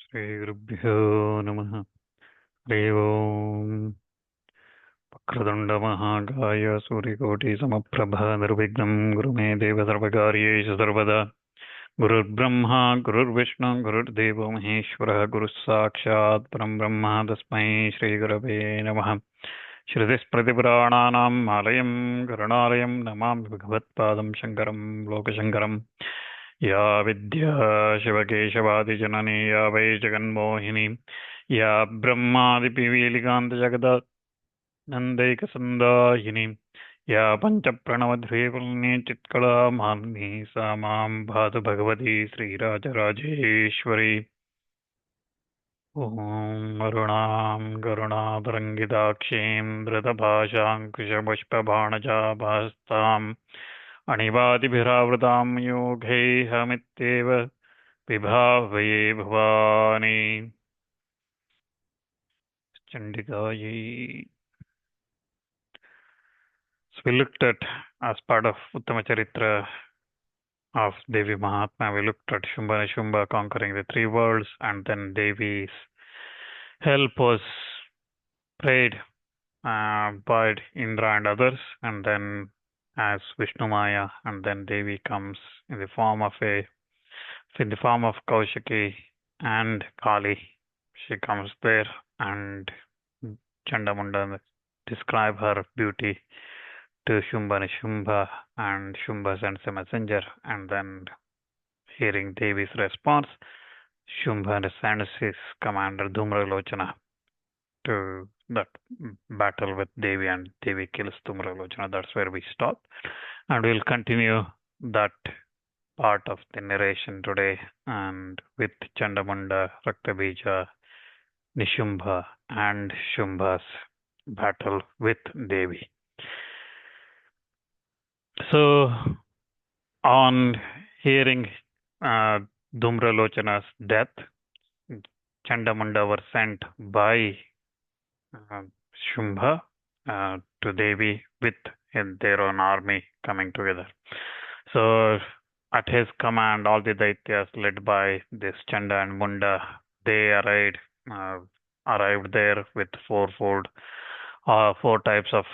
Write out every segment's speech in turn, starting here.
श्रीगुरुभ्यो नमः। हरि ओम्। वक्रतुण्डमहाकाय सूर्यकोटिसमप्रभ निर्विघ्नं कुरु मे देव सर्वकार्येषु सर्वदा। गुरुर्ब्रह्मा गुरुर्विष्णु गुरुर्देवो महेश्वरः गुरुः साक्षात् परं ब्रह्म तस्मै श्रीगुरवे नमः। श्रुतिस्मृतिपुराणानाम् आलयं करुणालयं नमामि भगवत्पादं शङ्करं लोकशङ्करम्। या विद्या शिवकेशवादिजननी या वै जगन्मोहिनी या ब्रह्मादिपिपीलिकान्तजगदानन्दैकसन्दायिनी या पञ्चप्रणवद्वीपुल्नी चित्कला मालिनी सा मां भातु भगवती श्रीराजराजेश्वरी। ॐ अरुणां करुणातरङ्गिताक्षीं धृतभाषाङ्कुशपुष्पबाणचाभास्ताम् अणिवादिभिरावृतां योगैहमित्येव विभावये Bhavani. Chandikayi. So we looked at, as part of Uttama Charitra of Devī Mahatmyam, we looked at Shumbha and Nishumbha conquering the three worlds, and then Devi's help was prayed by Indra and others, and then as Vishnu Maya, and then Devi comes in the form of Kaushiki and Kali. She comes there, and Chanda Munda describe her beauty to Shumbha and Shumbha, and Shumbha sends a messenger, and then hearing Devi's response, Shumbha sends his commander Dhumralochana to that battle with Devi, and Devi kills Dhumralochana. That's where we stop, and we'll continue that part of the narration today, and with Chanda Munda, Raktabeeja, Nishumbha, and Shumbha's battle with Devi. So, on hearing Dhumralochana's death, Chanda Munda were sent by Shumbha to Devi with their own army coming together. So, at his command, all the Daityas led by this Chanda and Munda, they arrived there with four types of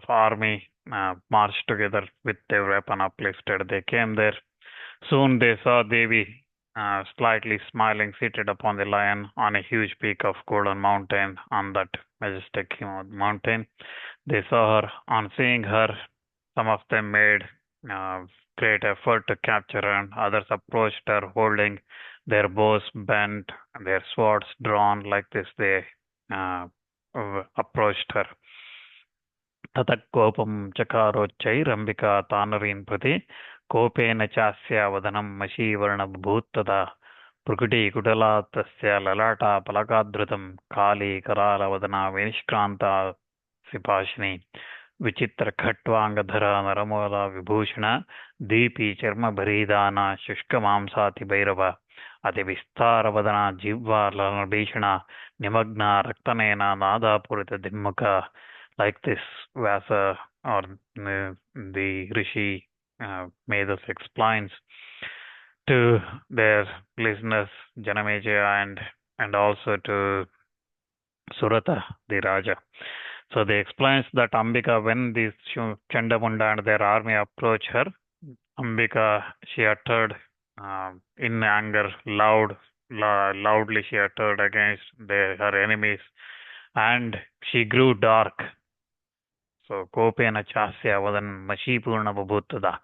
army, marched together with their weapon uplifted. They came there. Soon they saw Devi slightly smiling, seated upon the lion on a huge peak of golden mountain. On that majestic mountain, they saw her. On seeing her, some of them made great effort to capture her, and others approached her holding their bows bent and their swords drawn. Like this, they approached her. Tatakopam chakarochairambika tanarin prati kopena chasya vadanam mashivarna bhuttada prukudi kudala tasya lalata palakadrutam kali karala vadana vinishkranta sipashini विचित्र खट्वांगधरा नरमोला विभूषण दीपी चर्म भरीदाना शुष्क मांसाति भैरव अति विस्तार वदना जिह्वा भीषण निमग्ना रक्तनेना नादापूरित दिम्मुख. Like this, Vyasa or the Rishi Medas explains to their listeners, Janamejaya and also to Surata, the Raja. So they explains that Ambika, when these Chanda Munda and their army approach her, Ambika, she uttered in anger, loudly she uttered against her enemies, and she grew dark. So Kopena Chasya Vadan Mashipurna Babhutada,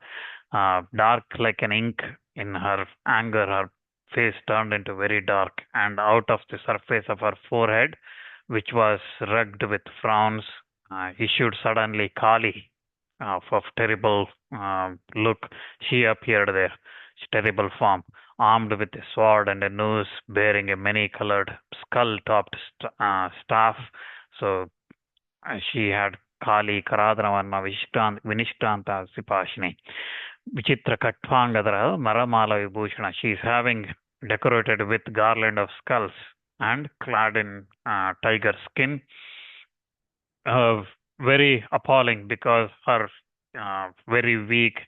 dark like an ink. In her anger, her face turned into very dark, and out of the surface of her forehead, which was rugged with frowns, issued suddenly Kali, of terrible look. She appeared there, terrible form, armed with a sword and a noose, bearing a many-colored skull-topped staff. So she had Kali Karadravana Vinishkranta Sipashini. Vichitra Katvangadra Naramala Vibhushana. She is having decorated with garland of skulls and clad in tiger skin. Very appalling, because her very weak,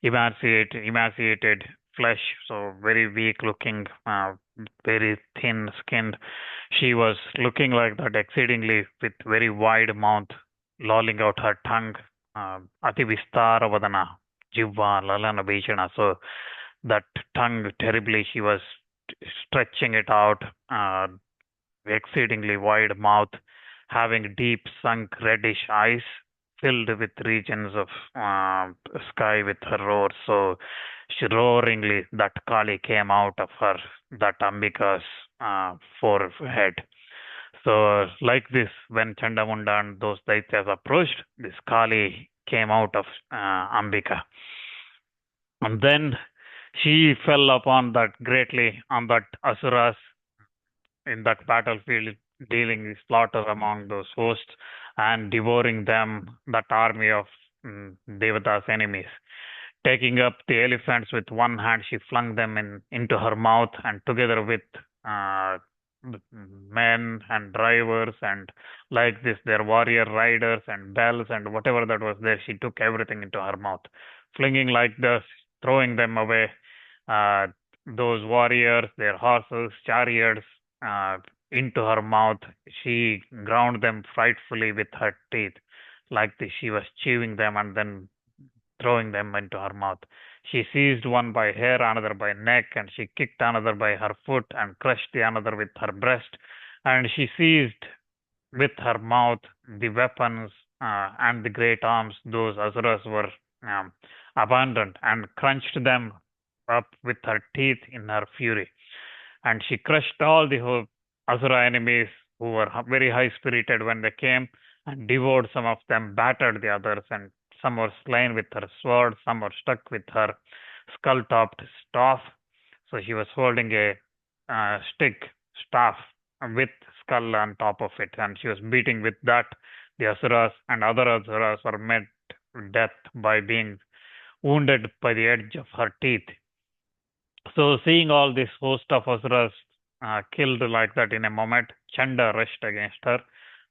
emaciated flesh, so very weak looking, very thin skinned. She was looking like that exceedingly with very wide mouth, lolling out her tongue, ati vistara vadana, jivva lalana bhishana. So that tongue terribly, she was stretching it out, exceedingly wide mouth, having deep sunk reddish eyes filled with regions of sky with her roar. So she roaringly, that Kali came out of her, that Ambika's forehead. So like this, when Chandamunda and those Daityas approached, this Kali came out of Ambika. And then she fell upon that greatly, on that Asuras in that battlefield, dealing the slaughter among those hosts and devouring them, that army of Devata's enemies. Taking up the elephants with one hand, she flung them into her mouth, and together with uh, men and drivers and like this, their warrior riders and bells and whatever that was there, she took everything into her mouth, flinging like this, throwing them away. Uh, those warriors, their horses, chariots, uh, into her mouth. She ground them frightfully with her teeth, like this. She was chewing them and then throwing them into her mouth. She seized one by hair, another by neck, and she kicked another by her foot and crushed the another with her breast. And she seized with her mouth the weapons and the great arms those asuras were um, abandoned, and crunched them up with her teeth in her fury. And she crushed all the asura enemies who were very high spirited when they came, and devoured some of them, battered the others, and some were slain with her sword, some were struck with her skull topped staff. So she was holding a stick, staff, with skull on top of it, and she was beating with that the asuras, and other asuras were met death by being wounded by the edge of her teeth. So seeing all this host of asuras killed like that in a moment, Chanda rushed against her,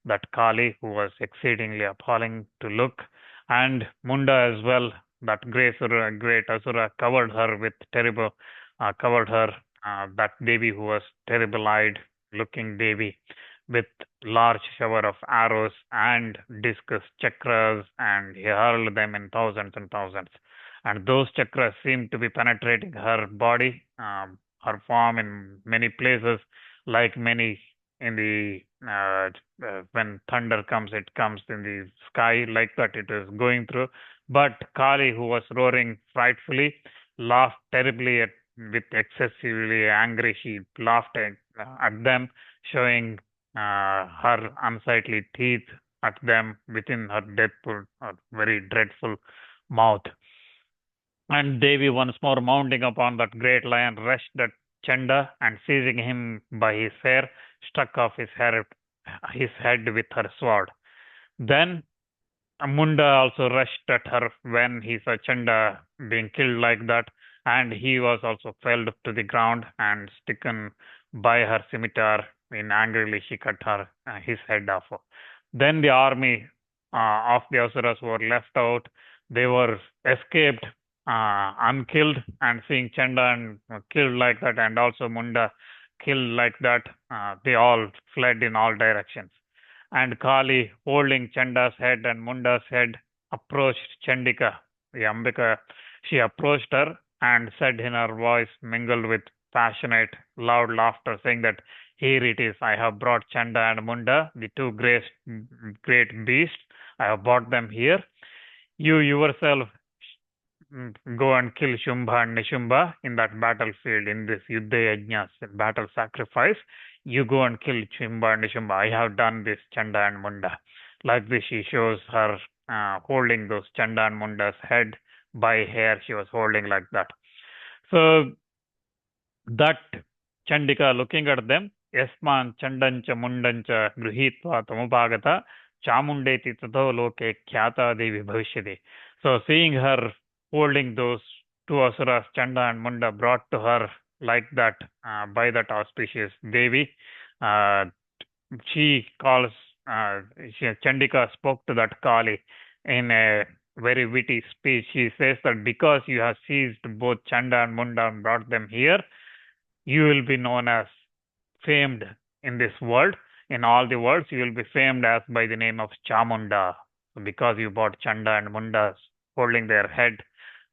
that Kali, who was exceedingly appalling to look, and Munda as well, that great asura, covered her with terrible, covered her, that Devi, who was terrible-eyed looking Devi, with large shower of arrows and discus chakras, and he hurled them in thousands and thousands. And those chakras seemed to be penetrating her body, her form in many places, like many in the when thunder comes, it comes in the sky like that. It is going through. But Kali, who was roaring frightfully, laughed terribly with excessively angry. She laughed at them, showing her unsightly teeth at them within her dreadful, very dreadful mouth. And Devi, once more mounting upon that great lion, rushed at Chanda, and seizing him by his hair, struck off his head with her sword. Then Munda also rushed at her when he saw Chanda being killed like that, and he was also felled to the ground and stricken by her scimitar. In angrily, she cut his head off. Then the army of the Asuras were left out. They were escaped unkilled, and seeing Chanda and killed like that, and also Munda killed like that, they all fled in all directions. And Kali, holding Chanda's head and Munda's head, approached Chandika, the Ambika. She approached her and said in her voice, mingled with passionate, loud laughter, saying that, "Here it is, I have brought Chanda and Munda, the two great beasts. I have brought them here. You yourself go and kill Shumbha and Nishumbha in that battlefield, in this Yuddha Yajnas, battle sacrifice. You go and kill Shumbha and Nishumbha. I have done this, Chanda and Munda." Like this, she shows her holding those Chanda and Munda's head by hair. She was holding like that. So that Chandika, looking at them, Yasman Chandancha Mundancha Gruhitva Tamupagata Chamundeti Tato Loke Khyata Devi Bhavishyati. So seeing her holding those two asuras, Chanda and Munda, brought to her like that by that auspicious Devi, she calls, Chandika spoke to that Kali in a very witty speech. She says that because you have seized both Chanda and Munda and brought them here, you will be known as famed in this world. In all the worlds, you will be famed as by the name of Chamunda. So because you brought Chanda and Munda holding their head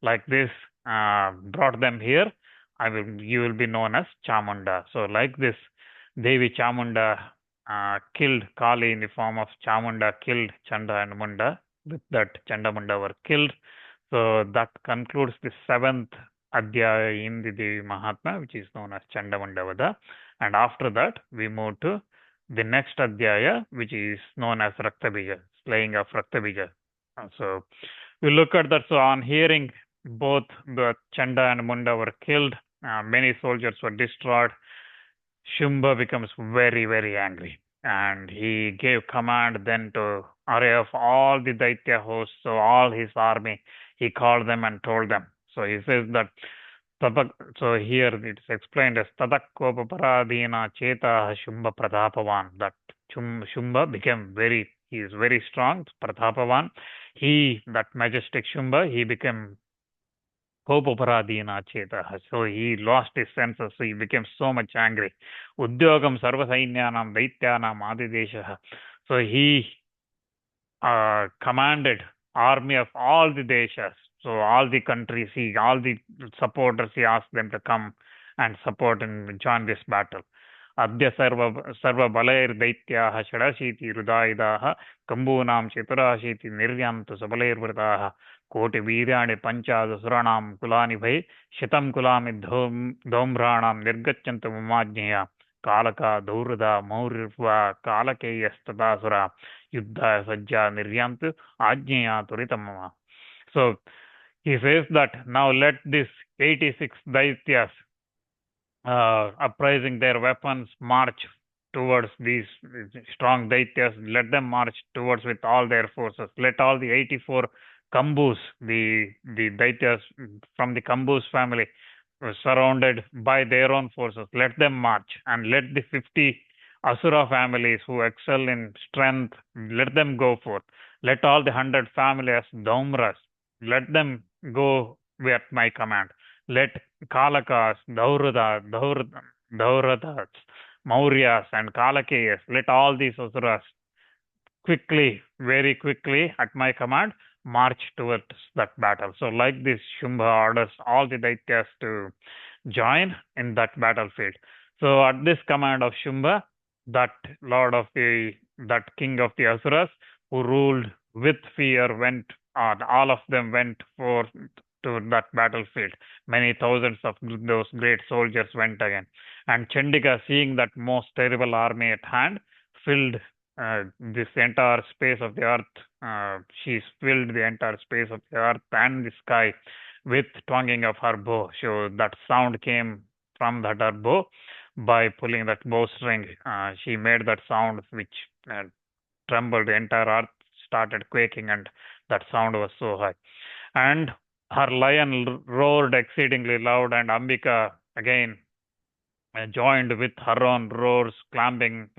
like this, brought them here, you will be known as Chamunda. So like this, Devi Chamunda killed Kali in the form of Chamunda, killed Chanda and Munda. With that, Chanda Munda were killed. So that concludes the seventh Adhyaya in the Devi Mahatmya, which is known as Chandamunda Vada. And after that, we move to the next Adhyaya, which is known as Raktabeeja, slaying of Raktabeeja. So we look at that. So on hearing both the Chanda and Munda were killed, many soldiers were destroyed. Shumbha becomes very, very angry, and he gave command then to array of all the Daitya hosts, so all his army, he called them and told them. So he says that, so here it is explained as Tadakkopaparadina Cheta Shumbha Prathapavan, that Shumbha became he is very strong, Prathapavan. That majestic Shumbha, he became Kopoparadina Cheta. So he lost his senses, so he became so much angry. Udyogam Sarvasainnyanam Daityanam Adideshaha. So he commanded army of all the deshas, so all the countries, all the supporters, he asked them to come and support and join this battle. Adya sarva balair daityaha shadashiti rudaidaha kambunam chiturashiti niryantu sabalair vrataha koti veeryani panchada suranam kulani bhai shitam kulami dhomranam nirgachantu mamajnaya kalaka daurada maurirva kalakeyastadasura yuddha sajja niryantu ajnaya turitamama. So he says that now let this 86 daityas uprising their weapons march towards these strong daityas. Let them march towards with all their forces. Let all the 84 Kambus, the daityas from the Kambus family, surrounded by their own forces, let them march, and let the 50 Asura families who excel in strength, let them go forth. Let all the 100 families, Daumras, let them go at my command. Let Kalakas, Dauradas, Mauryas, and Kalakeyas, let all these Asuras quickly, very quickly, at my command, march towards that battle. So like this, Shumbha orders all the Daityas to join in that battlefield. So at this command of Shumbha, that king of the Asuras, who ruled with fear, all of them went forth to that battlefield. Many thousands of those great soldiers went again. And Chandika, seeing that most terrible army at hand, filled this entire space of the earth. She filled the entire space of the earth and the sky with twanging of her bow. So that sound came from her bow. By pulling that bowstring, she made that sound which trembled. The entire earth started quaking, and that sound was so high. And her lion roared exceedingly loud, and Ambika again joined with her own roars, clanging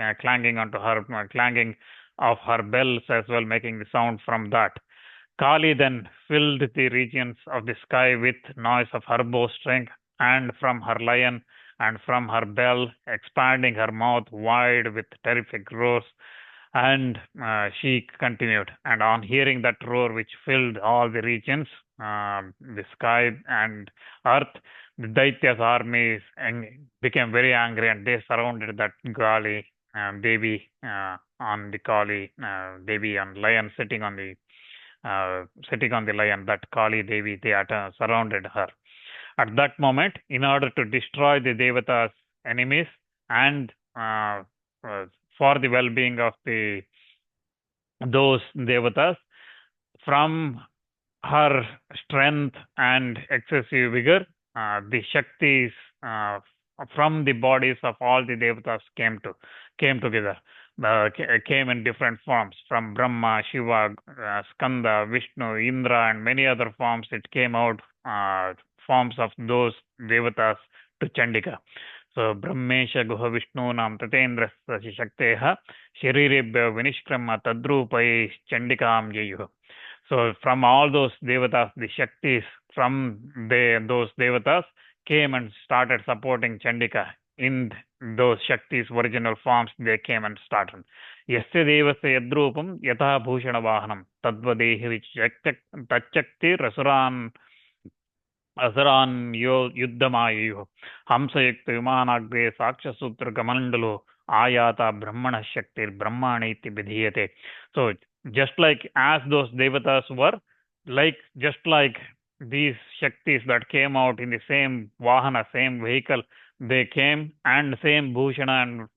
of her bells as well, making the sound from that. Kali then filled the regions of the sky with noise of her bowstring, and from her lion and from her bell, expanding her mouth wide with terrific roars. And she continued. And on hearing that roar, which filled all the regions, the sky and earth, the Daitya's armies became very angry, and they surrounded that Kali Devī on the Kali Devī on lion sitting on the lion. That Kali Devī, they surrounded her. At that moment, in order to destroy the Devata's enemies and for the well-being of those Devatas, from her strength and excessive vigor, the Shaktis from the bodies of all the Devatas came together, came in different forms, from Brahma, Shiva, Skanda, Vishnu, Indra, and many other forms. It came out forms of those Devatas to Chandika. So Brahmesha Guha Vishnu Nam Tatendra Shakteha Sharirebhya Vinishkrama Tadrupai Chandikam Jayuha. So from all those devatas, the Shaktis from those devatas came and started supporting Chandika. In those Shaktis' original forms, they came and started. Yasya devasya yadrupam yatha bhushana vahanam tadvadehi tachakti rasuran असरान यो युद्धमायुः हंसयुक्त विमानाग्रे साक्ष्यसूत्र कमंडलो आयाता ब्रह्मण शक्तिर ब्रह्माणि इति विधीयते. So just like as those devatas were, like just like these shaktis that came out in the same vahana, same vehicle, they came, and same bhushana and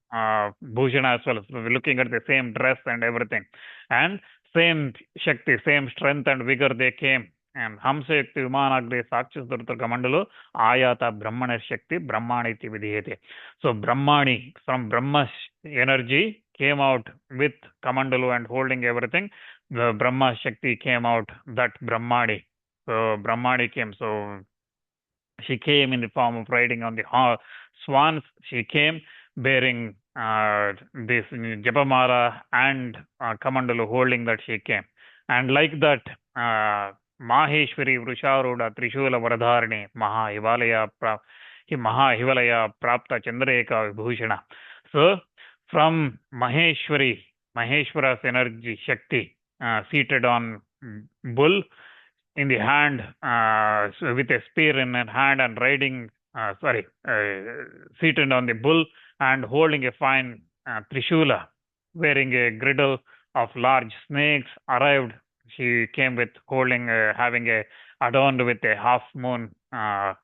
bhushana as well, so looking at the same dress and everything, and same shakti, same strength and vigor, they came. And Hamsayakti Vimanagre Sakshasdurta Kamandalo Ayata Brahmana Shakti Brahmani iti Vidhiyate. So Brahmani from Brahma's energy came out with Kamandalo and holding everything. The Brahma Shakti came out, that Brahmani. So Brahmani came. So she came in the form of riding on the swans. She came bearing this Japamala and Kamandalo holding that she came. And like that, Maheshwari Vrusharuda Trishula Varadharani Mahahivalaya Prapta Chandraeka Vibhushana. So from Maheshwara's energy Shakti, seated on bull in the hand, with a spear in her hand and riding, seated on the bull and holding a fine Trishula, wearing a girdle of large snakes, arrived. She came with holding, having adorned with a half moon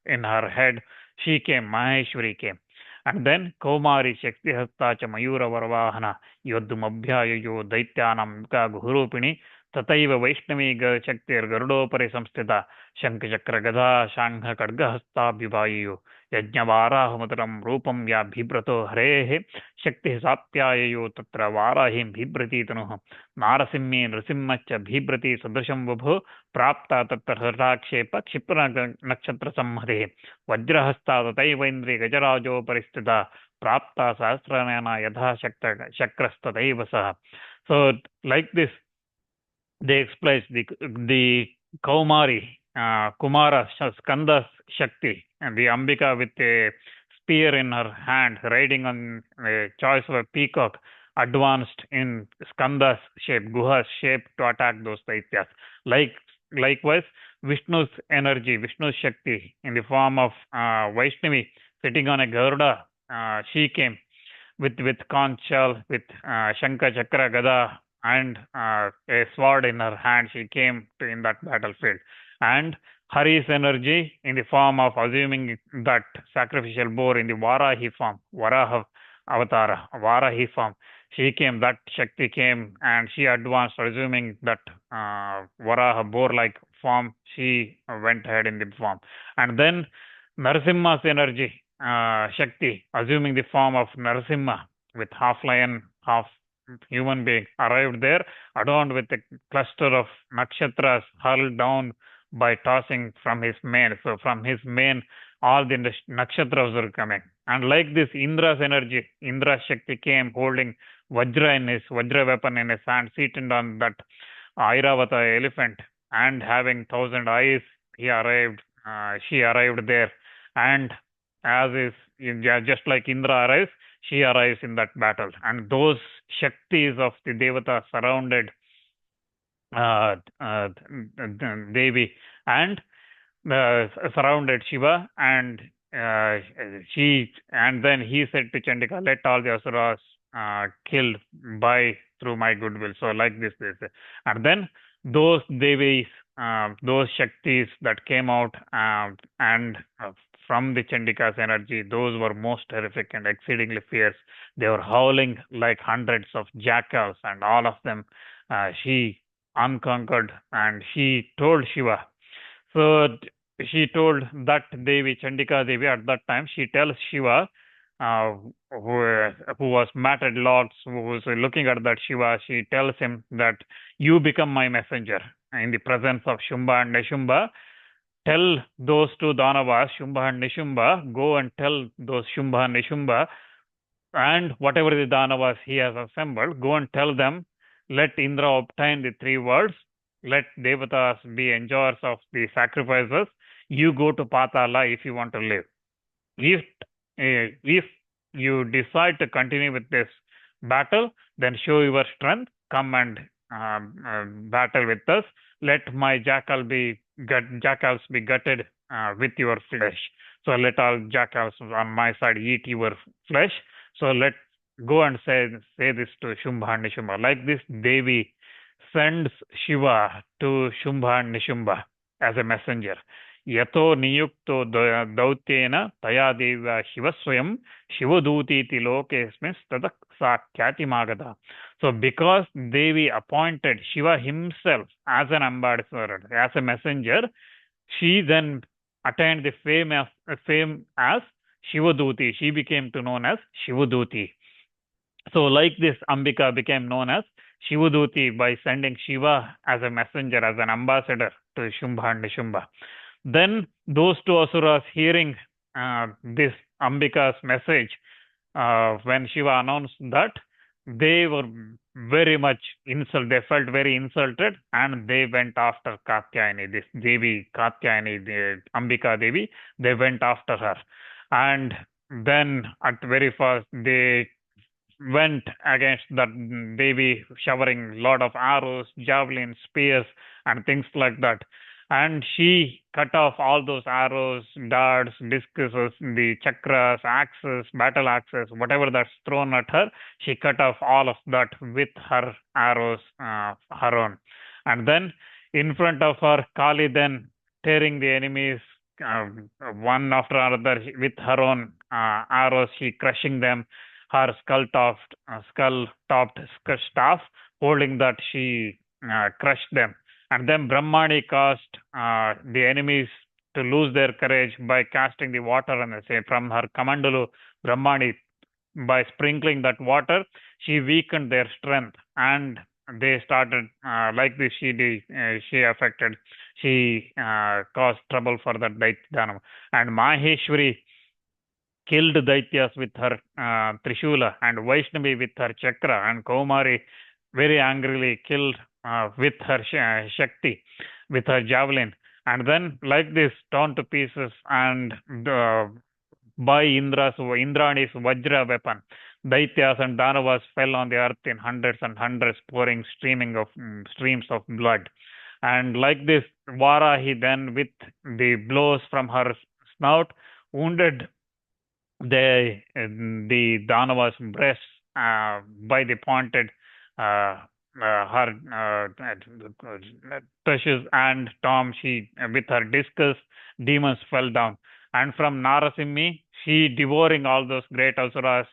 in her head. She came, Maheshwari came. And then Kaumari Shakti Hasta cha Mayura Varavahana Yoddumabhyayo Daityanam Gurupini Tataiva Vaishnavi Shaktir Garudopari Samstita Shankachakra Gada Shankha Kadgahasta Bhivayu Yajnavarahamataram Rupam Ya Bhibrato Harehe Shakti Sapyayo Tatra Varahim Bhibrati Tanuha Narasimmi Nrasimmacha Bhibrati Sadrisham Vabhu Prapta Tatra Rakshepa Kshipra Nakshatra Samhare Vajrahasta Tataivaindri Gajarajo Paristita Prapta Sahasranayana Yadha Shakrasta Saha. So like this, they explain the Kaumari, Kumara, Skanda's Shakti, and the Ambika with a spear in her hand, riding on a choice of a peacock, advanced in Skanda's shape, Guha's shape, to attack those Daityas. Likewise, Vishnu's energy, Vishnu's Shakti, in the form of Vaishnavi, sitting on a Garuda, she came with conch shell, with Shankha, Chakra, Gada, and a sword in her hand. She came in that battlefield. And Hari's energy, in the form of assuming that sacrificial boar in the Varahi form, Varaha Avatara, Varahi form, she came, that Shakti came, and she advanced, assuming that Varaha boar-like form. She went ahead in the form. And then Narasimha's energy, Shakti, assuming the form of Narasimha, with half lion, half human being, arrived there, adorned with a cluster of nakshatras hurled down by tossing from his mane. So from his mane, all the nakshatras were coming. And like this, Indra's energy, Indra's Shakti came holding Vajra weapon in his hand, seated on that Airavata elephant, and having 1,000 eyes, she arrived there. And as is, just like Indra arrives, she arrives in that battle. And those Shaktis of the Devata surrounded Devī and surrounded Shiva, and then he said to Chandika, let all the Asuras killed through my goodwill. So like this, and then those Devis, those Shaktis that came out and from the Chandika's energy, those were most terrific and exceedingly fierce. They were howling like hundreds of jackals, and all of them she unconquered, and she told Shiva. So she told that Devi, Chandika Devi, at that time, she tells Shiva, who was matted locks, who was looking at that Shiva, she tells him that you become my messenger in the presence of Shumbha and Nishumbha. Tell those two Danavas, Shumbha and Nishumbha, go and tell those Shumbha and Nishumbha, and whatever the Danavas he has assembled, go and tell them, let Indra obtain the 3 worlds let devatas be enjoyers of the sacrifices. You go to Patala if you want to live. If you decide to continue with this battle, then show your strength. Come and battle with us. Let my jackals be gutted with your flesh. So let all jackals on my side eat your flesh. So let go and say this to Shumbha and Nishumbha. Like this, Devi sends Shiva to Shumbha and Nishumbha as a messenger. Yato niyukto dautyena taya deva shivaswayam shivadutiti lokesmis tadak sa kyatimagata. So because Devi appointed Shiva himself as an ambassador, as a messenger, she then attained the fame as Shivaduti. She became to known as Shivaduti. So like this, Ambika became known as Shivaduti by sending Shiva as a messenger, as an ambassador to Shumbha and Nishumbha. Then those two asuras hearing this Ambika's message, when Shiva announced that, they were very much insulted. They felt very insulted, and they went after Katyayani, this Devi Katyayani, the Ambika Devi. They went after her, and then at very first they went against that Devi, showering lot of arrows, javelins, spears, and things like that. And she cut off all those arrows, darts, discuses, the chakras, axes, battle axes, whatever that's thrown at her. She cut off all of that with her arrows, her own. And then in front of her, Kali then tearing the enemies one after another with her own arrows, she crushing them. Her skull-topped staff, holding that, she crushed them. And then Brahmani caused the enemies to lose their courage by casting the water and say from her Kamandalu. Brahmani, by sprinkling that water, she weakened their strength, and they started like this. She caused trouble for that Daitya. And Maheshwari killed Daityas with her Trishula, and Vaishnavi with her Chakra, and Kaumari very angrily killed with her Shakti, with her javelin. And then, like this, torn to pieces, and by Indrani's Vajra weapon, Daityas and Danavas fell on the earth in hundreds and hundreds, pouring streams of blood. And like this, Varahi then, with the blows from her snout, wounded the Danava's breasts by the pointed her tushes and Tom. She with her discus, demons fell down, and from Narasimhi, she devouring all those great asuras.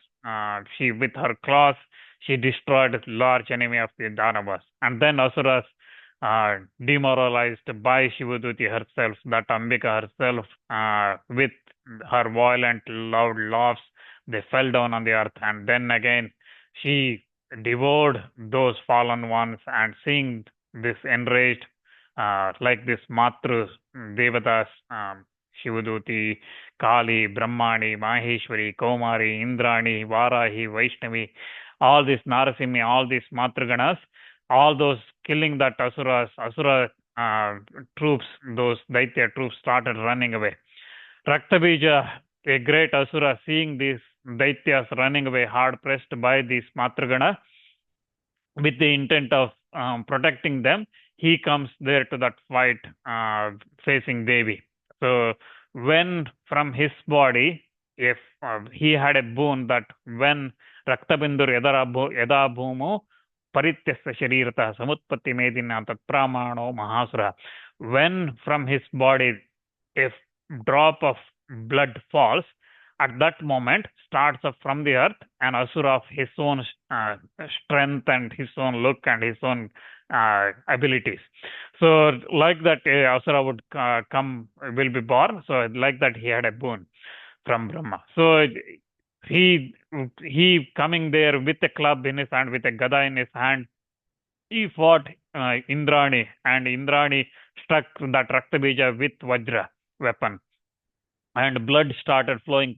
She with her claws, she destroyed large enemy of the Danavas, and then asuras demoralized by Shivaduti herself, that Ambika herself, with her violent, loud laughs, they fell down on the earth, and then again she devoured those fallen ones. And seeing this enraged, like this Matru Devatas, Shivaduti, Kali, Brahmani, Maheshwari, Kaumari, Indrani, Varahi, Vaishnavi, all these Narasimhi, all these Matraganas, all those killing that Asura troops, those Daitya troops started running away. Raktabeeja, a great Asura, seeing these Daityas running away, hard pressed by these Matragana, with the intent of protecting them, he comes there to that fight facing Devi. So when from his body, if he had a boon that when Raktabindur yada bhumo parityasya sharirata samutpatti medina tat pramano mahasura, when from his body if drop of blood falls, at that moment starts up from the earth an asura of his own strength and his own look and his own abilities. So like that, asura would will be born. So like that, he had a boon from Brahma. So he coming there with a club in his hand, with a gada in his hand, he fought Indrani, and Indrani struck that Raktabeeja with Vajra weapon, and blood started flowing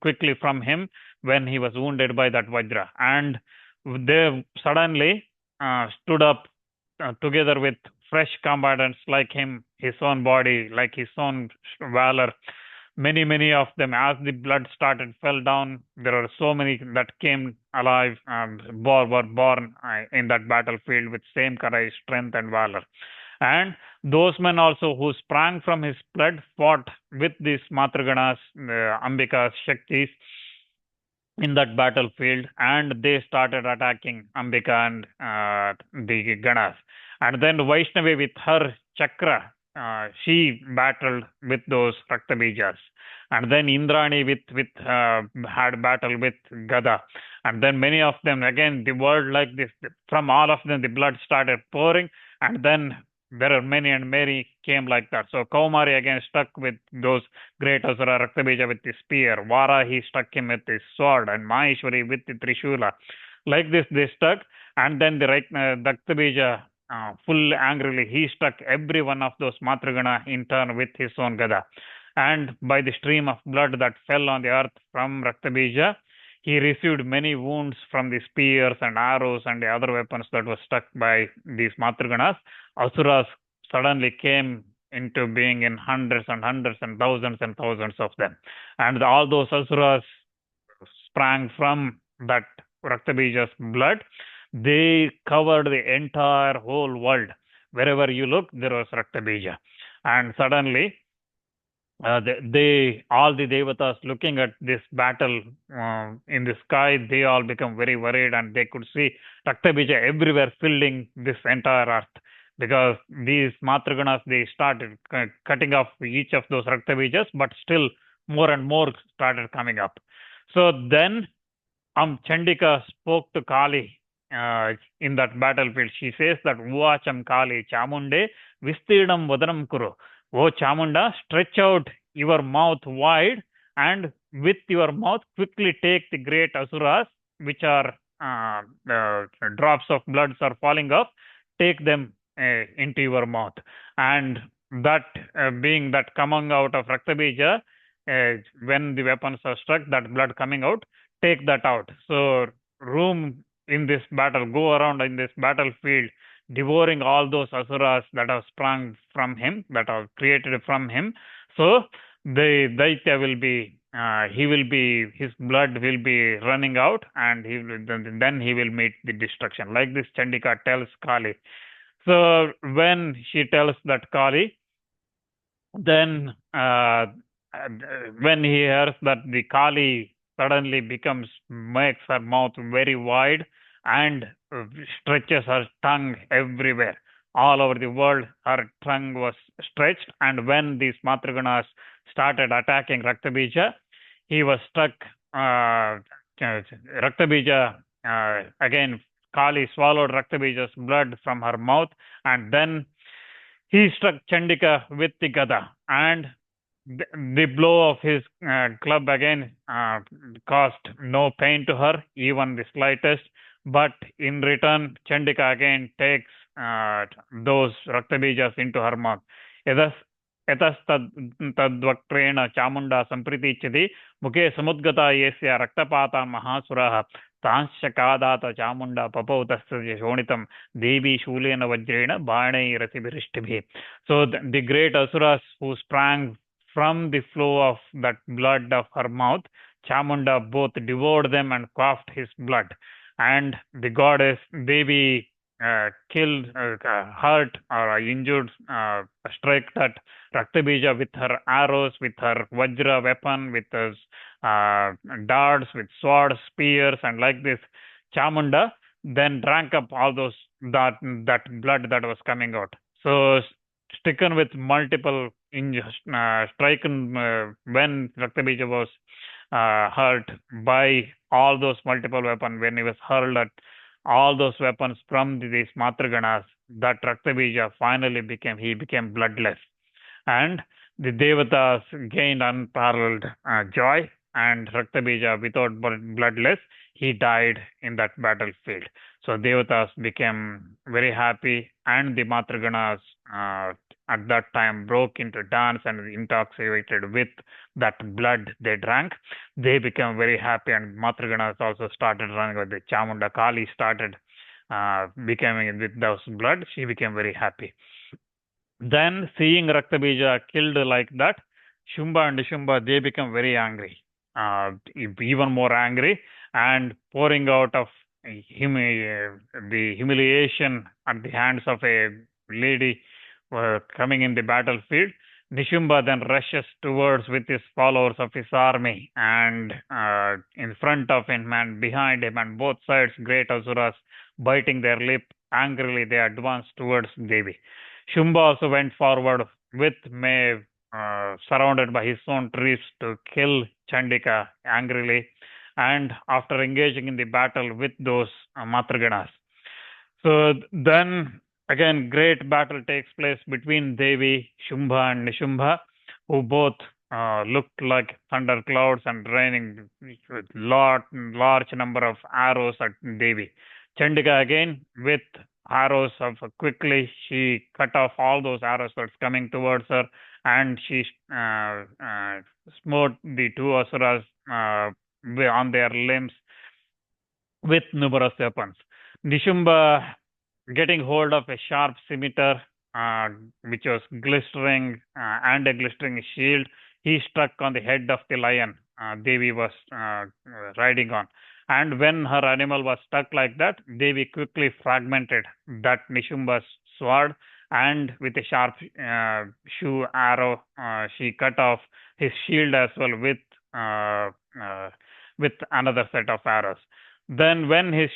quickly from him when he was wounded by that Vajra. And they suddenly stood up together with fresh combatants like him, his own body, like his own valor. Many of them, as the blood started, fell down. There are so many that came alive and were born in that battlefield with same courage, strength, and valor. And those men also who sprang from his blood fought with these Matraganas, Ambika's Shaktis, in that battlefield, and they started attacking Ambika and the Ganas. And then Vaishnavi with her chakra, she battled with those Raktabeejas. And then Indrani had battle with Gada. And then many of them, again, the world like this, from all of them, the blood started pouring. And then there are many and many came like that. So Kaumari again stuck with those great Asura, Raktabeeja with the spear, Vara he struck him with his sword, and Maheshwari with the Trishula. Like this they stuck, and then the Raktabeeja full angrily he struck every one of those Matragana in turn with his own Gada. And by the stream of blood that fell on the earth from Raktabeeja, he received many wounds from the spears and arrows and the other weapons that were struck by these Matraganas. Asuras suddenly came into being in hundreds and thousands of them. And all those Asuras sprang from that Raktabeeja's blood. They covered the entire whole world. Wherever you look, there was Raktabeeja. And suddenly, all the devatas looking at this battle in the sky, they all become very worried, and they could see Raktabeeja everywhere filling this entire earth, because these Matraganas, they started cutting off each of those Raktabeejas, but still more and more started coming up. So then Chandika spoke to Kali in that battlefield. She says that Uvacham Kali Chamunde Vistirnam Vadanam Kuru. O Chamunda, stretch out your mouth wide, and with your mouth quickly take the great Asuras, which are drops of blood are falling off, take them into your mouth. And that being that coming out of Raktabeeja, when the weapons are struck, that blood coming out, take that out. So room in this battle, go around in this battlefield, devouring all those Asuras that have sprung from him, that are created from him. So the Daitya will be, his blood will be running out, and then he will meet the destruction. Like this, Chandika tells Kali. So when she tells that Kali, then when he hears that the Kali suddenly makes her mouth very wide and stretches her tongue everywhere. All over the world, her tongue was stretched, and when these Matraganas started attacking Raktabeeja, he was struck. Raktabeeja, again, Kali swallowed Raktabeeja's blood from her mouth, and then he struck Chandika with the Gada, and the blow of his club again caused no pain to her, even the slightest. But in return, Chandika again takes those Raktabeejas into her mouth. Etastadvakrena Chamunda Sampritichati Mukhe Samudgata Yesya Raktapata Mahasuraha Tanshakadata Chamunda Papautasya Shonitam Devī Shulena Vajrena Bane Rasibirishtibi. So the great Asuras who sprang from the flow of that blood of her mouth, Chamunda both devoured them and quaffed his blood. And the goddess Devī killed, hurt or injured, struck that Raktabeeja with her arrows, with her Vajra weapon, with her darts, with swords, spears, and like this, Chamunda then drank up all those that blood that was coming out. So stricken with multiple stricken when Raktabeeja was hurt by all those multiple weapons, when he was hurled at all those weapons from these Matraganas, that Raktabeeja finally became bloodless. And the Devatas gained unparalleled joy, and Raktabeeja, without bloodless, he died in that battlefield. So Devatas became very happy, and the Matraganas at that time broke into dance and intoxicated with that blood they drank. They became very happy, and Matraganas also started running with the Chamunda. Kali started becoming with those blood. She became very happy. Then, seeing Raktabeeja killed like that, Shumbha and Nishumbha, they become very angry, even more angry, and pouring out of the humiliation at the hands of a lady coming in the battlefield. Nishumbha then rushes towards with his followers of his army, and in front of him and behind him, and both sides, great asuras biting their lip angrily, they advance towards Devi. Shumbha also went forward with May, surrounded by his own troops to kill Chandika angrily, and after engaging in the battle with those Matraganas. So then again, great battle takes place between Devi, Shumbha, and Nishumbha, who both looked like thunder clouds and raining with large number of arrows at Devi. Chandika again with arrows of quickly she cut off all those arrows that's coming towards her, and she smote the two asuras on their limbs with numerous weapons. Nishumbha getting hold of a sharp scimitar, uh, which was glistering and a glistering shield, he struck on the head of the lion Devi was riding on. And when her animal was stuck like that, Devi quickly fragmented that Nishumbha's sword, and with a sharp shoe arrow, she cut off his shield as well with another set of arrows. Then, when his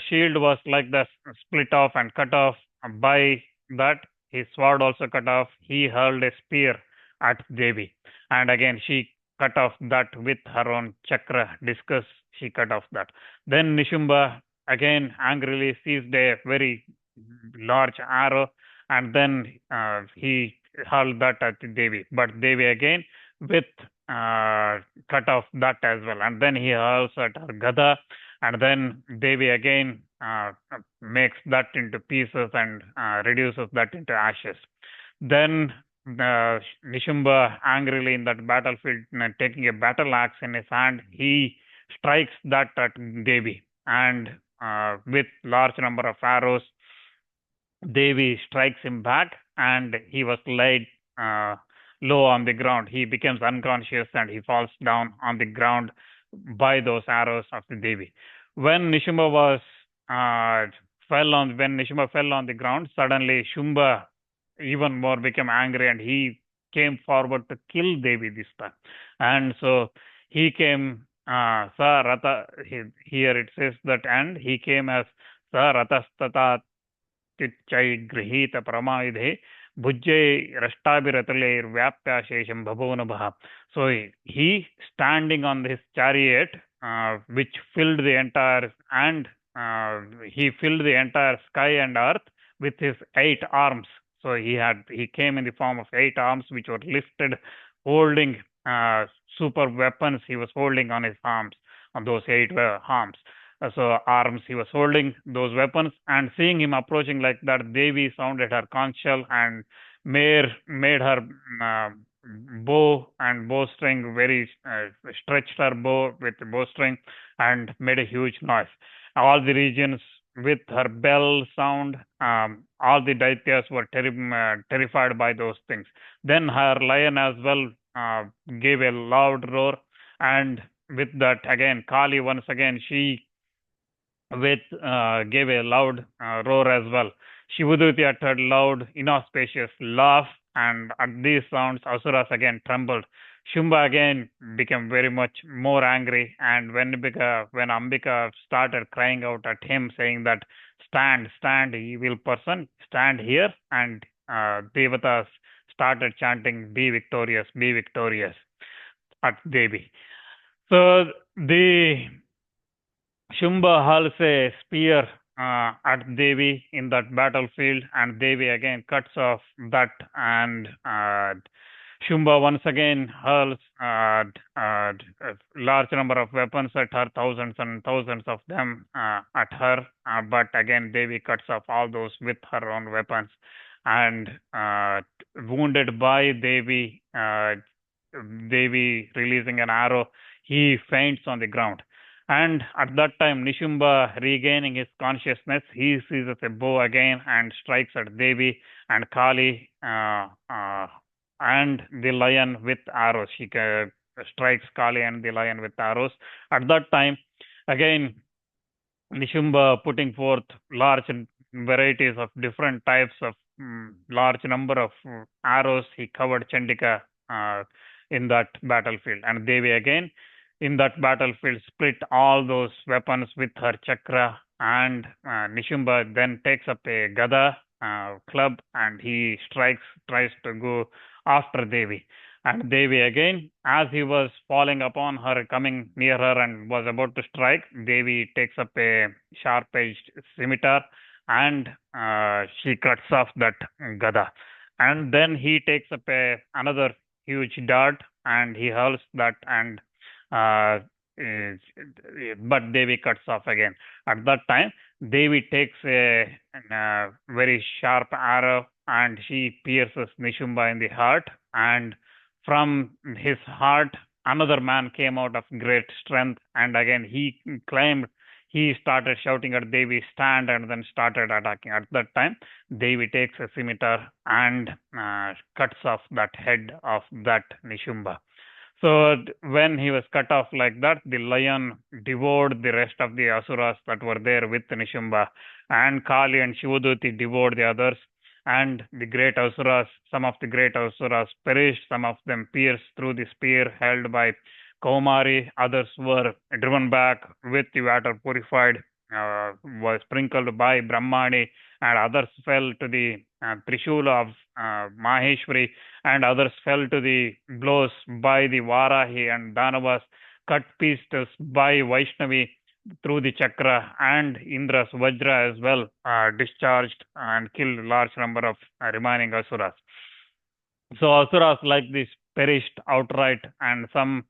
shield was like that, split off and cut off by that, his sword also cut off. He hurled a spear at Devi, and again she cut off that with her own chakra discus. She cut off that. Then Nishumbha again angrily seized a very large arrow, and then he hurled that at Devi. But Devi again with cut off that as well, and then he hurls at her gada, and then Devi again makes that into pieces and reduces that into ashes. Then Nishumbha angrily in that battlefield, taking a battle axe in his hand, he strikes that at Devi, and with large number of arrows, Devi strikes him back, and he was laid low on the ground. He becomes unconscious and he falls down on the ground by those arrows of the Devi. When Nishumbha was when Nishumbha fell on the ground, suddenly Shumbha even more became angry, and he came forward to kill Devi this time. And so he came Sa Rata, here it says that, and he came as Sa Ratastata गृहीत परमायुधे भुज्ये रष्टाभिरतुलैर्व्याप्याशेषं बभूवनभः. So he standing on his chariot, which filled the entire, and he filled the entire sky and earth with his 8 arms. So he came in the form of 8 arms, which were lifted, holding super weapons. He was holding on his arms, on those 8 arms. So arms he was holding those weapons, and seeing him approaching like that, Devi sounded her conch shell and made her bow and bowstring very stretched her bow with the bowstring and made a huge noise. All the regions with her bell sound, all the Daityas were terrified by those things. Then her lion as well gave a loud roar, and with that again Kali once again she gave a loud roar as well. Shivadruti uttered loud, inauspicious laugh, and at these sounds, Asuras again trembled. Shumbha again became very much more angry, and when Ambika started crying out at him, saying that, "Stand, stand, evil person, stand here," and Devatas started chanting, "Be victorious," at Devi. So the Shumbha hurls a spear at Devi in that battlefield, and Devi again cuts off that, and Shumbha once again hurls a large number of weapons at her, thousands and thousands of them at her, but again Devi cuts off all those with her own weapons, and wounded by Devi, Devi releasing an arrow, he faints on the ground. And at that time, Nishumbha, regaining his consciousness, he seizes a bow again and strikes at Devi. and Kali and the lion with arrows. She strikes Kali and the lion with arrows. At that time, again, Nishumbha putting forth large varieties of different types of large number of arrows. He covered Chandika in that battlefield, and Devi again in that battlefield split all those weapons with her chakra, and Nishumbha then takes up a gada club and he tries to go after Devi. And Devi again, as he was falling upon her, coming near her and was about to strike, Devi takes up a sharp-edged scimitar and she cuts off that gada. And then he takes up another huge dart and he hurls that, and uh, but Devi cuts off again. At that time, Devi takes a very sharp arrow and she pierces Nishumbha in the heart, and from his heart another man came out of great strength, and again he started shouting at Devi, stand, and then started attacking. At that time, Devi takes a scimitar and cuts off that head of that Nishumbha. So when he was cut off like that, the lion devoured the rest of the asuras that were there with Nishumbha, and Kali and Shivaduti devoured the others. And the great asuras, some of the great asuras perished, some of them pierced through the spear held by Kaumari, others were driven back with the water purified, was sprinkled by Brahmani, and others fell to the Trishula of Maheshwari, and others fell to the blows by the Varahi and Danavas, cut pieces by Vaishnavi through the chakra, and Indra's Vajra as well discharged and killed a large number of remaining asuras. So asuras like this perished outright, and some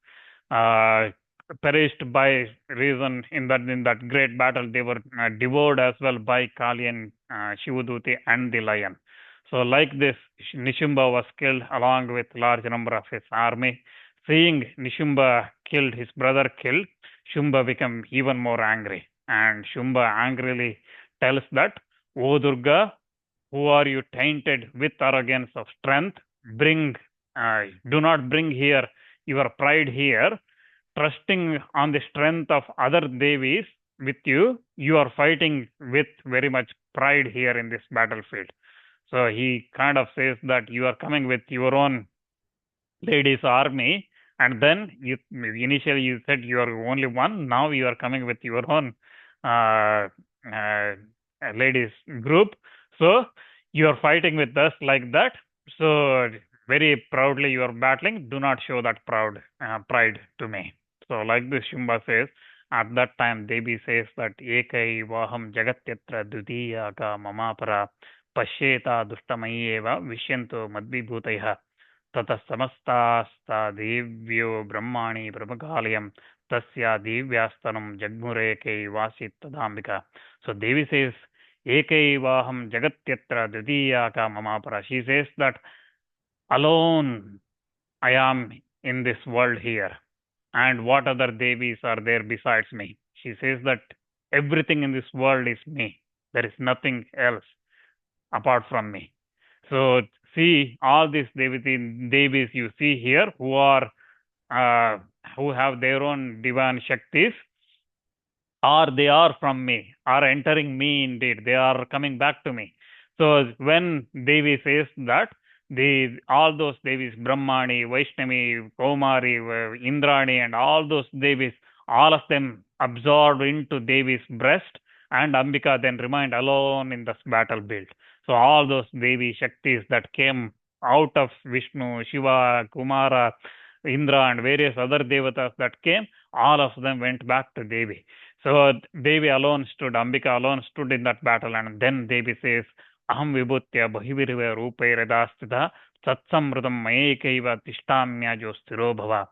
perished by reason in that great battle. They were devoured as well by Kali and Shivaduti and the lion. So like this, Nishumbha was killed along with large number of his army. Seeing Nishumbha killed, his brother killed, Shumbha became even more angry. And Shumbha angrily tells that, O Durga, who are you tainted with arrogance of strength? Do not bring here your pride here. Trusting on the strength of other Devis with you, you are fighting with very much pride here in this battlefield. So he kind of says that you are coming with your own ladies' army, and then initially you said you are only one, now you are coming with your own ladies group. So you are fighting with us like that. So very proudly you are battling. Do not show that pride to me. So like this, Shumbha says, at that time Devi says that Ekai Vaham Jagatyatra Dudiyaka Mamapara Pashyeta Dushtamai Eva Vishyanto Madvibhutaiha Tata Samastasta Devyo Brahmani Prabhakalayam Tasya Divyastanam Jagmureke Vasit Tadambika. So Devi says, Ekai Vaham Jagatyatra Dudiyaka Mamapara. She says that alone I am in this world here, and what other Devis are there besides me? She says that everything in this world is me. There is nothing else apart from me. So see, all these Devis you see here who have their own divine Shaktis, they are from me, are entering me indeed. They are coming back to me. So when Devi says that, all those Devis, Brahmani, Vaishnavi, Kaumari, Indrani, and all those Devis, all of them absorbed into Devi's breast, and Ambika then remained alone in this battlefield. So all those Devi Shaktis that came out of Vishnu, Shiva, Kumara, Indra, and various other devatas that came, all of them went back to Devi. So Devi alone stood, Ambika alone stood in that battle, and then Devi says, Aham vibhutya bahiviriva rupairadaastita satsamrutam mayekaiva tishtamya stiro bhava.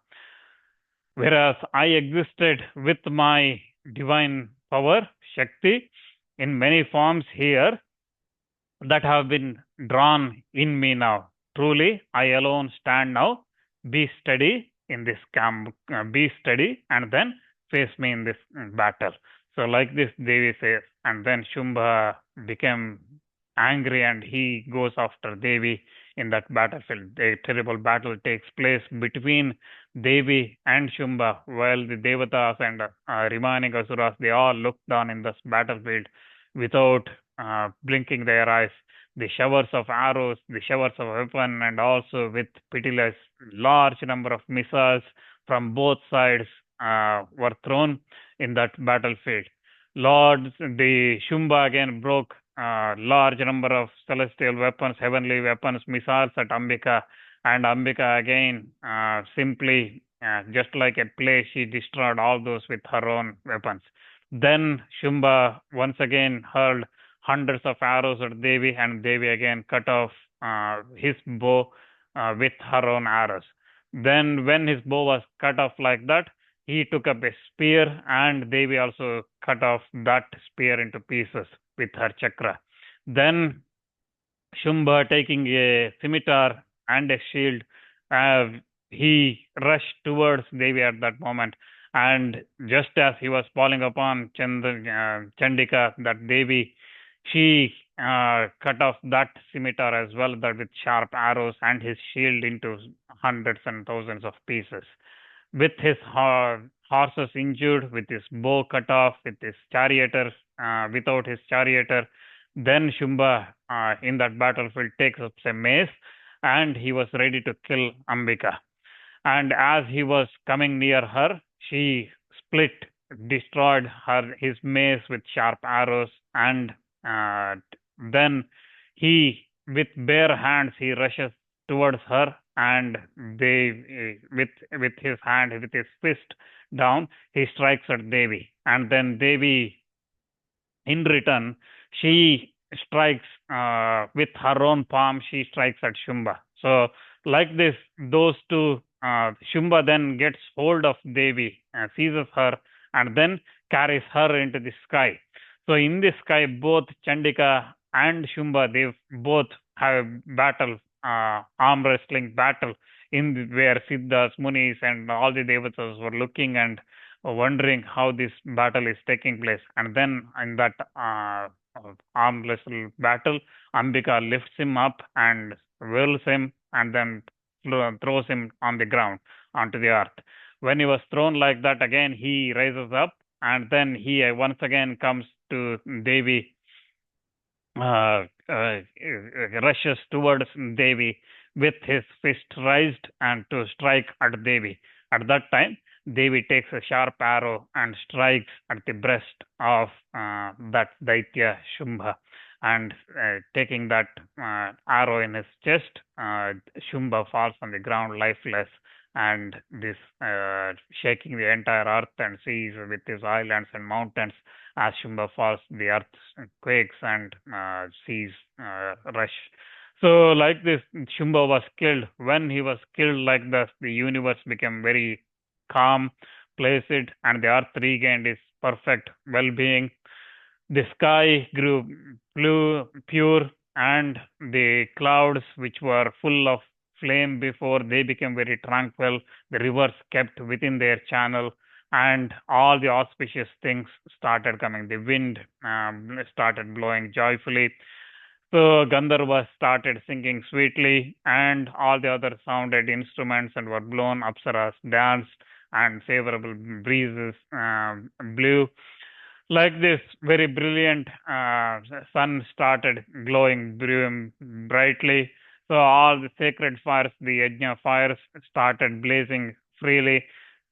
Whereas I existed with my divine power, Shakti, in many forms here that have been drawn in me now. Truly, I alone stand now. Be steady in this camp, be steady, and then face me in this battle. So like this, Devi says, and then Shumbha became angry and he goes after Devi in that battlefield. A terrible battle takes place between Devi and Shumbha, while the Devatas and remaining Asuras, they all look down in this battlefield without blinking their eyes. The showers of arrows, the showers of weapon, and also with pitiless large number of missiles from both sides were thrown in that battlefield. Lord, the Shumbha again broke a large number of celestial weapons, heavenly weapons, missiles at Ambika, and Ambika again simply, just like a play, she destroyed all those with her own weapons. Then Shumbha once again hurled hundreds of arrows at Devi, and Devi again cut off his bow with her own arrows. Then, when his bow was cut off like that, he took up a spear, and Devi also cut off that spear into pieces with her chakra. Then Shumbha, taking a scimitar and a shield, uh, he rushed towards Devi at that moment. And just as he was falling upon Chandika, that Devi, she cut off that scimitar as well, that with sharp arrows, and his shield into hundreds and thousands of pieces. With his horses injured, with his bow cut off, with his charioteer, without his charioteer, then Shumbha in that battlefield takes up a mace, and he was ready to kill Ambika. And as he was coming near her, she split, destroyed his mace with sharp arrows, and uh, then he, with bare hands, he rushes towards her, and with his hand, with his fist down, he strikes at Devi, and then Devi, in return, she strikes with her own palm, she strikes at Shumbha. So, like this, those two, Shumbha then gets hold of Devi, seizes her, and then carries her into the sky. So, in the sky, both Chandika and Shumbha, they both have battle, arm wrestling battle, where Siddhas, Munis, and all the devatas were looking and wondering how this battle is taking place. And then in that arm wrestle battle, Ambika lifts him up and whirls him, and then throws him on the ground, onto the earth. When he was thrown like that, again he rises up, and then he once again comes to Devi, uh, uh, rushes towards Devi with his fist raised and to strike at Devi. At that time, Devi takes a sharp arrow and strikes at the breast of that Daitya Shumbha. And taking that arrow in his chest, Shumbha falls on the ground lifeless. And this shaking the entire earth and seas with his islands and mountains. As Shumbha falls, the earth quakes and seas rush. So, like this, Shumbha was killed. When he was killed like this, the universe became very calm, placid, and the earth regained its perfect well being. The sky grew blue, pure, and the clouds, which were full of flame before, they became very tranquil. The rivers kept within their channel, and all the auspicious things started coming. The wind started blowing joyfully. So Gandharvas started singing sweetly, and all the other sounded instruments and were blown. Apsaras danced, and favorable breezes blew. Like this, very brilliant sun started glowing brightly. So all the sacred fires, the yajna fires, started blazing freely.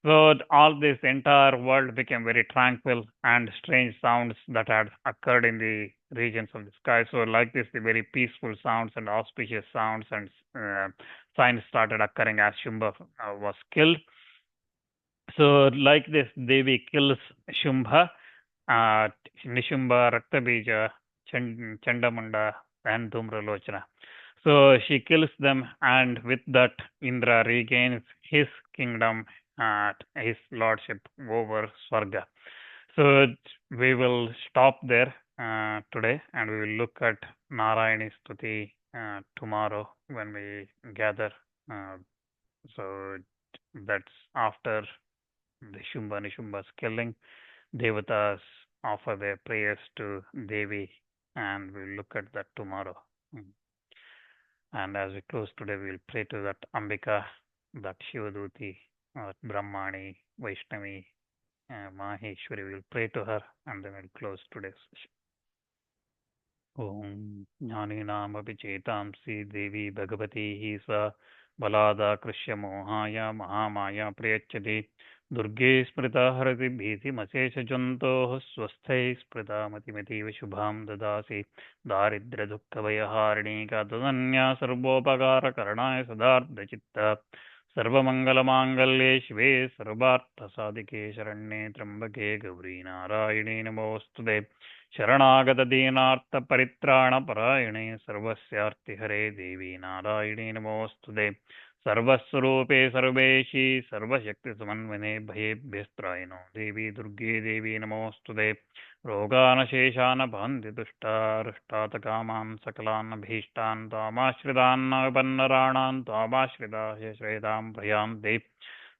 So all this entire world became very tranquil, and strange sounds that had occurred in the regions of the sky. So like this, the very peaceful sounds and auspicious sounds and signs started occurring as Shumbha was killed. So like this, Devi kills Shumbha, uh, Nishumbha, Raktabeeja, Chanda, Munda, and Dhumralochana. So she kills them, and with that, Indra regains his kingdom, his lordship over Swarga. So we will stop there today, and we will look at Narayani Stuti tomorrow when we gather. Uh, so that's after the Nishumbha's killing. Devatas offer their prayers to Devi and we'll look at that tomorrow. And as we close today, we'll pray to that Ambika, that Shivaduti, that Brahmani, Vaishnavi, Maheshwari. We'll pray to her and then we'll close today's session. ॐ ज्ञानीनामपि चेतांसि देवी भगवती हि सा बलादाकृष्य मोहाय महामाया प्रयच्छति दुर्गे स्मृता हरति भीतिमशेषजन्तोः स्वस्थैः स्मृता मतिमतीव शुभां ददासि दारिद्र्यदुःखभयहारिणीका तदन्या सर्वोपकारकरणाय सदार्धचित्ता सर्वमङ्गलमाङ्गल्ये शिवे सर्वार्थसाधिके शरण्ये त्र्यम्बके गौरी नारायणे नमोऽस्तुते शरणागतदीनार्थपरित्राणपरायणे सर्वस्यार्तिहरे देवी नारायणे नमोऽस्तुते सर्वस्वरूपे सर्वेशी सर्वशक्तिसमन्विने भयेभ्यस्त्रायिनो देवी दुर्गे देवी नमोऽस्तुते रोगानशेषान् भान्ति तुष्टारुष्टातकामान् सकलान् भीष्टान् त्वामाश्रितान् त्वामाश्रिताः श्रेतां प्रयान्ति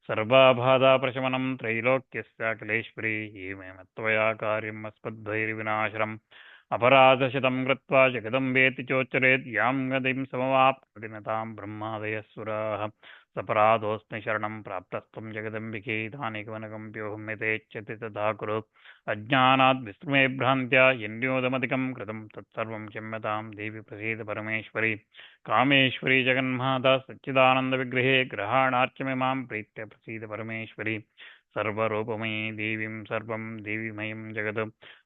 सर्वाबाधाप्रशमनं त्रैलोक्यस्याखिलेश्वरी येमेव त्वया कार्यम् अस्मद्भैर्विनाशनम् अपराधशतं कृत्वा जगदम्बेति चोच्चरेत् यां गतिं समवाप्नतां ब्रह्मादयस्सुराः सपराधोऽस्मि शरणं प्राप्तस्त्वं जगदम्बिके तानेकवनकम्प्योऽहं यथेच्छति तथा कुरु अज्ञानात् विस्मृमे भ्रान्त्या यन्योदमधिकं कृतं तत्सर्वं क्षम्यतां देवि प्रसीद परमेश्वरी कामेश्वरी जगन्माता सच्चिदानन्दविग्रहे ग्रहाणार्चमिमां प्रीत्य प्रसीद परमेश्वरी सर्वरूपमयी देवीं सर्वं देवीमयं जगत्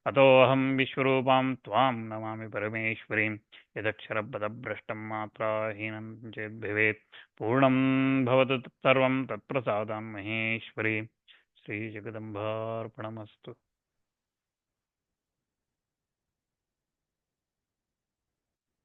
अतोऽहं विश्वरूपां त्वां नमामि परमेश्वरीं यदक्षरपदभ्रष्टं मात्राहीनं चेद्भवेत् पूर्णं भवतु तत्सर्वं तत्प्रसादान् महेश्वरी श्रीजगदम्बार्पणमस्तु।